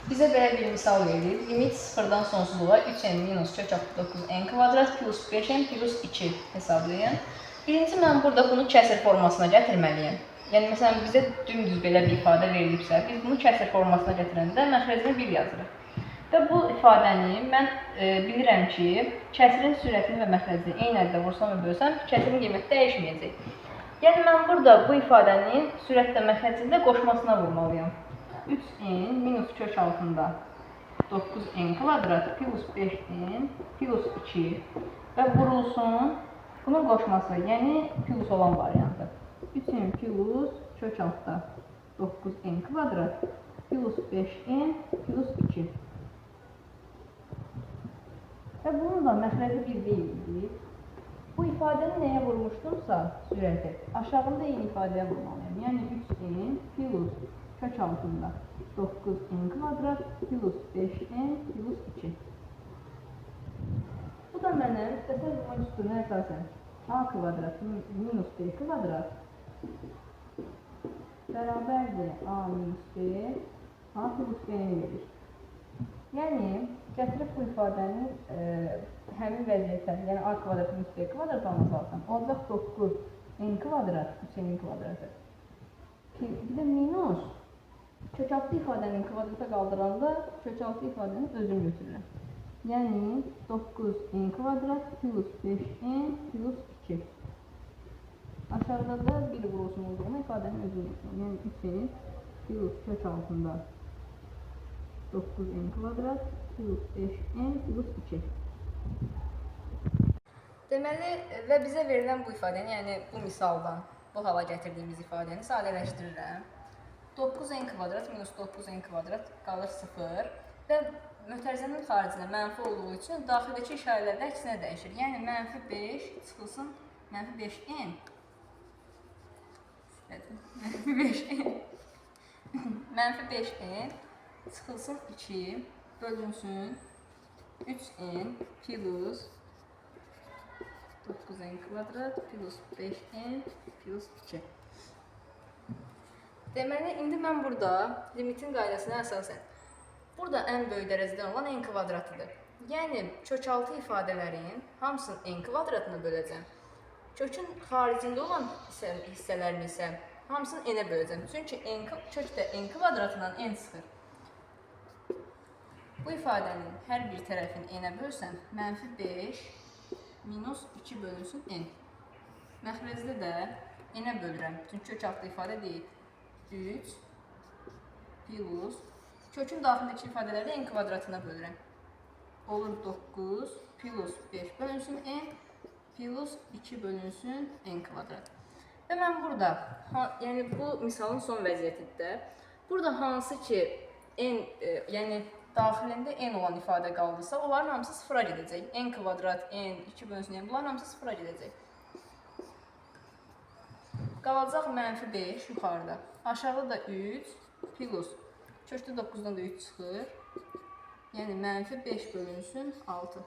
Bizə belə bir misal verilir. Limit sıfırdan sonsuzluğa 3n minus kök altı 9n kvadrat plus 5n plus 2 hesablayın. Birinci mən burada bunu kəsr formasına gətirməliyəm. Yəni, məsələn, bizə dümdüz belə bir ifadə verilibsə, biz bunu kəsr formasına gətirəndə məxrəcinə 1 yazırıq. Və bu ifadəni mən bilirəm ki, kəsrin sürətini və məxrəcini eyni əddə vursam və bölsəm, kəsrin qiyməti dəyişməyəcək. Yəni, mən burada bu ifadənin sürətlə məxrəcində qoşmasına vurmalıyam. 3n minus kök altında 9n kvadrat plus 5n plus 2 və vurulsun bunun qoşması, yəni plus olan variantı. 3n plus kök altında 9n kvadrat plus 5n plus 2 və bunun da məxrəci 1 deyildi. Bu ifadəni nəyə vurmuşdumsa sürəti aşağında eyni ifadəyə vurmalıyam. Yəni 3n plus kök altında 9n kvadrat plus 5n plus 2. Bu da mənim təsəvvürün üstünə əsasən a kvadrat minus b kvadrat bərabərdir a minus b, a plus b-ni verir. Yəni, gətirib bu ifadənin həmin vəziyyətə, yəni a kvadrat minus b kvadrat olması alsam, olacaq 9n kvadrat, 3n kvadratı. Bir də minus kök altı ifadənin kvadrata qaldıranda kök altı ifadənin özünü götürürəm. Yəni 9n kvadrat plus 5n plus 2. Aşağıda da bir vurulsun olduğunu ifadənin özünü götürürəm. Yəni 3n plus kök altında 9n kvadrat plus 5n plus 2. Deməli, və bizə verilən bu ifadəni, yəni bu misaldan bu hala gətirdiyimiz ifadəni sadələşdirirəm. 9n kvadrat minus 9n kvadrat qalır 0 və mötərizənin xaricinə mənfi olduğu üçün daxildəki işarələrdə əksinə dəyişir. Yəni, mənfi 5 çıxılsın, mənfi 5n mənfi 5n çıxılsın 2 bölünsün 3n plus 9n kvadrat plus 5n plus 2. Deməli, indi mən burada limitin qaydasına əsasən burada ən böyük dərəcədən olan n kvadratıdır. Yəni, kök altı ifadələrin hamısını n kvadratına böləcəm. Kökün xaricində olan hissələrini isə hamısını n-ə böləcəm. Çünki kök də n kvadratından n çıxır. Bu ifadənin hər bir tərəfini n-ə bölsəm, mənfi 5 minus 2 bölünsün n. Məxrəcdə də n-ə bölürəm. Çünki kök altı ifadə deyil. 3 plus kökün daxilindəki ifadələri n kvadratına bölürəm. Olur 9 plus 5 bölünsün n plus 2 bölünsün n kvadrat. Və mən burada, yəni bu misalın son vəziyyətində, burada hansı ki n, yəni daxilində n olan ifadə qaldısa, onların hamısı sıfıra gedəcək. N kvadrat, n, 2 bölünsün n, bunların hamısı sıfıra gedəcək. Qalacaq mənfi 5 yuxarıda. Aşağıda da 3 plus kökdə 9-dan da 3 çıxır. Yəni mənfi 5 bölünsün 6.